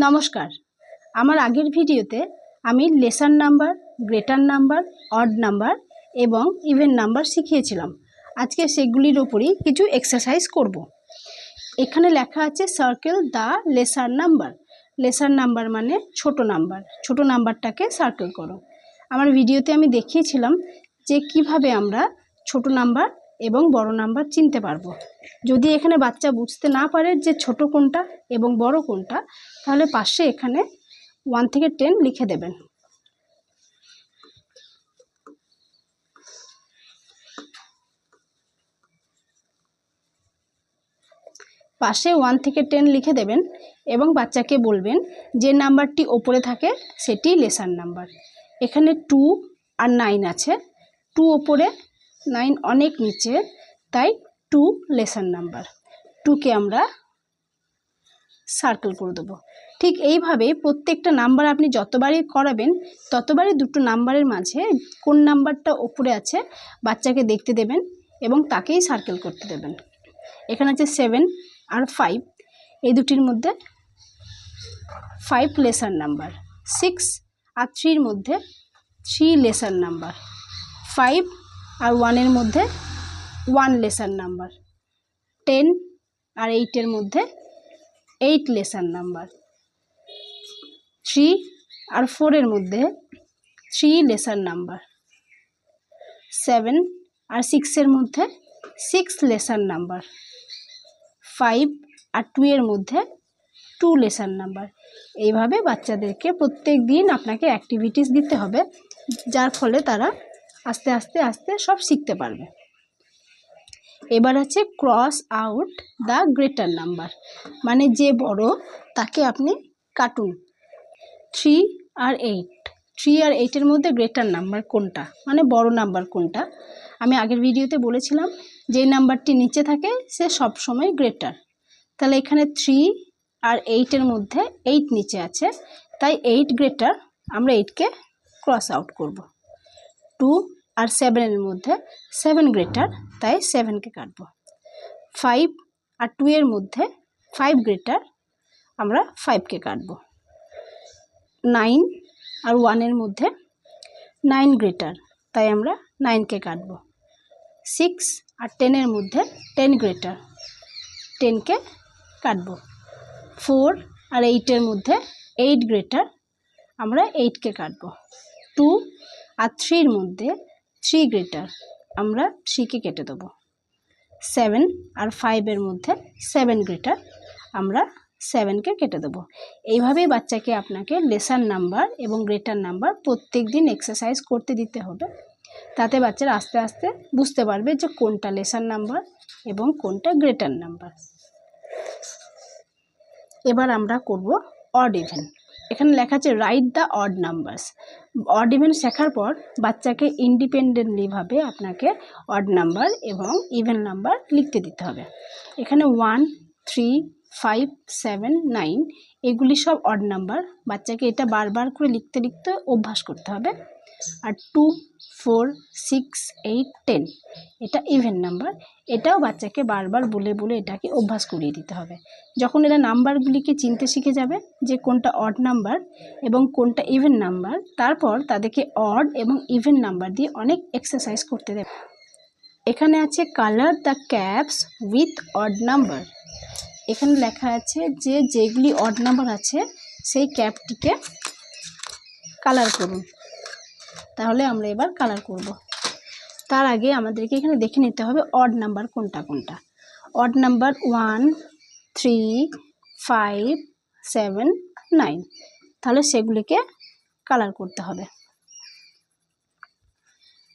নমস্কার। আমার আগের ভিডিওতে আমি lesser number, greater number, odd number এবং ইভেন নাম্বার শিখিয়েছিলাম। আজকে সেগুলির উপরই কিছু এক্সারসাইজ করব। এখানে লেখা আছে circle the lesser number. Lesser number মানে ছোট নাম্বার। ছোট নাম্বারটাকে সার্কেল করো। আমার ভিডিওতে আমি দেখিয়েছিলাম যে কিভাবে আমরা ছোট নাম্বার এবং বড় নাম্বার চিনতে পারবো। যদি এখানে বাচ্চা বুঝতে না পারে যে ছোট কোনটা এবং বড় কোনটা, তাহলে পাশে এখানে 1 থেকে 10 লিখে দেবেন। পাশে 1 থেকে 10 লিখে দেবেন এবং বাচ্চাকে বলবেন যে নাম্বারটি ওপরে থাকে সেটি লেসার নাম্বার। এখানে 2 আর 9 আছে। 2 ওপরে, 9 অনেক নিচে, তাই 2 লেসার নাম্বার। 2কে আমরা সার্কেল করে দেবো। ঠিক এইভাবে প্রত্যেকটা নাম্বার আপনি যতবারই করাবেন ততবারই দুটো নাম্বারের মাঝে কোন নাম্বারটা ওপরে আছে বাচ্চাকে দেখতে দেবেন এবং তাকেই সার্কেল করতে দেবেন। এখানে আছে 7 আর 5, এই দুটির মধ্যে 5 লেসার নাম্বার। 6 আর 3-র মধ্যে 3 লেসার নাম্বার। 5 আর 1-এর মধ্যে 1 লেসার নাম্বার। 10 আর 8-এর মধ্যে 8 লেসার নাম্বার। 3 আর 4-এর মধ্যে 3 লেসার নাম্বার। 7 আর 6-এর মধ্যে 6 লেসার নাম্বার। 5 আর 2-এর মধ্যে 2 লেসার নাম্বার। এইভাবে বাচ্চাদেরকে প্রত্যেক দিন আপনাকে অ্যাক্টিভিটিস দিতে হবে, যার ফলে তারা আস্তে আস্তে আস্তে সব শিখতে পারবে। এবার আছে cross out the greater number, মানে যে বড় তাকে আপনি কাটুন। 3 আর 8-এর মধ্যে গ্রেটার নাম্বার কোনটা, মানে বড় নাম্বার কোনটা। আমি আগের ভিডিওতে বলেছিলাম যে নাম্বারটি নিচে থাকে সে সবসময় গ্রেটার। তাহলে এখানে 3 আর 8-এর মধ্যে 8 নিচে আছে, তাই 8 গ্রেটার, আমরা 8কে ক্রস আউট করব। 2 আর 7-এর মধ্যে 7 গ্রেটার, তাই 7কে কাটব। 5 আর 2-এর মধ্যে 5 গ্রেটার, আমরা 5কে কাটব। 9 আর 1-এর মধ্যে 9 গ্রেটার, তাই আমরা 9কে কাটব। 6 আর 10-এর মধ্যে 10 গ্রেটার, 10কে কাটব। 4 আর 8-এর মধ্যে 8 গ্রেটার, আমরা 8কে কাটব। 2 আর 3-এর মধ্যে 3 গ্রেটার, আমরা 3কে কেটে দেব। 7 আর 5-এর মধ্যে 7 গ্রেটার, আমরা 7কে কেটে দেবো। এইভাবেই বাচ্চাকে আপনাকে লেসার নাম্বার এবং গ্রেটার নাম্বার প্রত্যেক দিন এক্সারসাইজ করতে দিতে হবে। তাতে বাচ্চারা আস্তে আস্তে বুঝতে পারবে যে কোনটা লেসার নাম্বার এবং কোনটা গ্রেটার নাম্বার। এবার আমরা করব অড ইভেন। এখানে লেখা আছে write the odd numbers. Odd even শেখার পর বাচ্চাকে ইন্ডিপেন্ডেন্টলিভাবে আপনাকে অড নাম্বার এবং ইভেন নাম্বার লিখতে দিতে হবে। এখানে 1, 3, 5, 7, 9 এগুলি সব অড নাম্বার। বাচ্চাকে এটা বারবার করে লিখতে লিখতে অভ্যাস করতে হবে। আর 2, 4, 6, 8, 10 এটা ইভেন নাম্বার। এটাও বাচ্চাকে বারবার বলে বলে এটাকে অভ্যাস করিয়ে দিতে হবে। যখন এরা নাম্বারগুলিকে চিনতে শিখে যাবে যে কোনটা অড নাম্বার এবং কোনটা ইভেন নাম্বার, তারপর তাদেরকে অড এবং ইভেন নাম্বার দিয়ে অনেক এক্সারসাইজ করতে দেবে। এখানে আছে colour the caps with odd number. এখানে লেখা আছে যে যেগুলি অড নাম্বার আছে সেই ক্যাপটিকে কালার করুন। তাহলে আমরা এবার কালার করব। তার আগে আমাদেরকে এখানে দেখে নিতে হবে অড নাম্বার কোনটা কোনটা। অড নাম্বার 1, 3, 5, 7, 9, তাহলে সেগুলিকে কালার করতে হবে।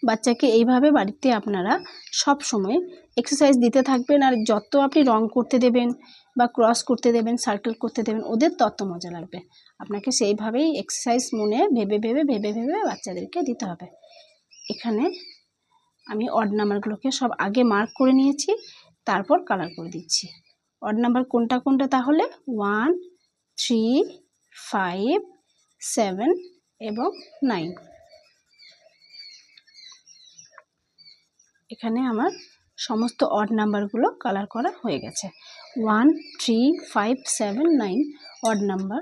বাচ্চাকে এইভাবে বাড়িতে আপনারা সব সময় এক্সারসাইজ দিতে থাকবেন, আর যত আপনি রং করতে দেবেন বা ক্রস করতে দেবেন, সার্কেল করতে দেবেন, ওদের তত মজা লাগবে। আপনাকে সেইভাবেই এক্সারসাইজ মনে ভেবে ভেবে ভেবে ভেবে বাচ্চাদেরকে দিতে হবে। এখানে আমি অড নাম্বারগুলোকে সব আগে মার্ক করে নিয়েছি, তারপর কালার করে দিচ্ছি। অড নাম্বার কোনটা কোনটা তাহলে 1, 3, 5, 7 এবং 9। এখানে আমার সমস্ত অড নাম্বারগুলো কালার করা হয়ে গেছে। 1, 3, 5, 7, 9 অড নাম্বার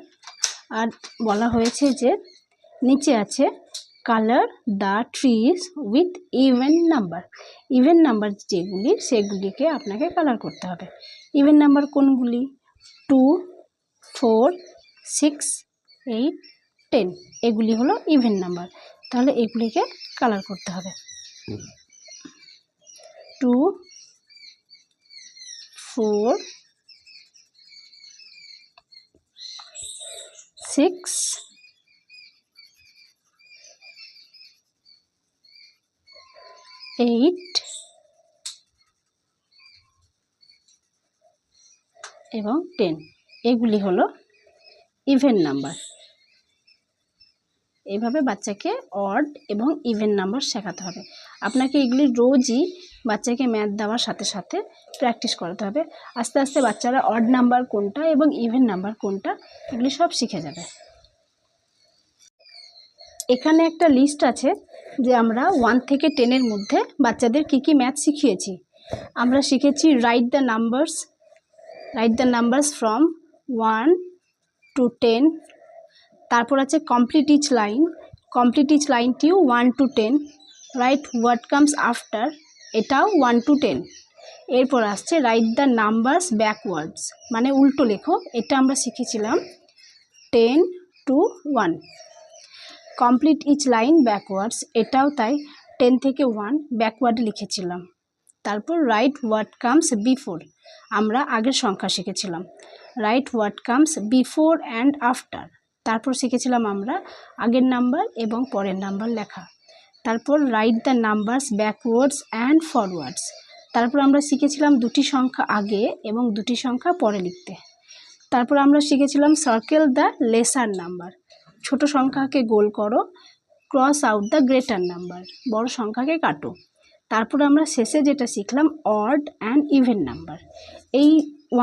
আর বলা হয়েছে যে নিচে আছে colour the trees with even number. Even number যেগুলি সেগুলিকে আপনাকে কালার করতে হবে। ইভেন নাম্বার কোনগুলি? 2, 4, 6, 8, 10 এগুলি হলো ইভেন নাম্বার। তাহলে এগুলিকে কালার করতে হবে। 2, 4, 6, 8 এবং 10 এগুলি হলো ইভেন নাম্বার। এইভাবে বাচ্চাকে অড এবং ইভেন নাম্বার শেখাতে হবে। আপনাকে এগুলি রোজই বাচ্চাকে ম্যাথ দেওয়ার সাথে সাথে প্র্যাকটিস করাতে হবে। আস্তে আস্তে বাচ্চারা অড নাম্বার কোনটা এবং ইভেন নাম্বার কোনটা এগুলি সব শিখে যাবে। এখানে একটা লিস্ট আছে যে আমরা 1 থেকে 10 মধ্যে বাচ্চাদের কী কী ম্যাথ শিখিয়েছি। আমরা শিখেছি write the numbers from 1 to 10। তারপর আছে কমপ্লিট ইচ লাইনটিও 1 to 10। Write what comes after, এটাও 1 to 10। এরপর আসছে রাইট দ্য নাম্বারস ব্যাকওয়ার্ডস, মানে উল্টো লেখো, এটা আমরা শিখেছিলাম 10 to 1। Complete each line backwards, এটাও তাই 10 থেকে 1 ব্যাকওয়ার্ডে লিখেছিলাম। তারপর রাইট হোয়াট কামস বিফোর, আমরা আগের সংখ্যা শিখেছিলাম। Right what comes before and after, তারপর শিখেছিলাম আমরা আগের নাম্বার এবং পরের নাম্বার লেখা। তারপর right the numbers backwards and forwards, তারপর আমরা শিখেছিলাম দুটি সংখ্যা আগে এবং দুটি সংখ্যা পরে লিখতে। তারপর আমরা শিখেছিলাম সার্কেল দ্য লেসার নাম্বার, ছোট সংখ্যাকে গোল করো, cross out the greater number, বড় সংখ্যাকে কাটো। তারপর আমরা শেষে যেটা শিখলাম অড অ্যান্ড ইভেন নাম্বার। এই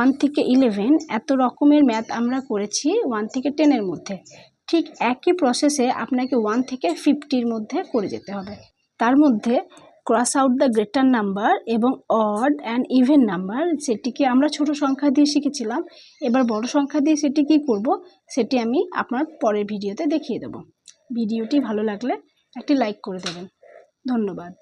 1 থেকে 11 এত রকমের ম্যাথ আমরা করেছি 1 থেকে 10 মধ্যে। ঠিক একই প্রসেসে আপনাকে 1 থেকে 50 মধ্যে করে যেতে হবে। তার মধ্যে cross out the greater number এবং অড অ্যান্ড ইভেন নাম্বার সেটিকে আমরা ছোট সংখ্যা দিয়ে শিখেছিলাম। এবার বড় সংখ্যা দিয়ে সেটি কী করব সেটি আমি আপনার পরের ভিডিওতে দেখিয়ে দেব। ভিডিওটি ভালো লাগলে একটি লাইক করে দেবেন। ধন্যবাদ।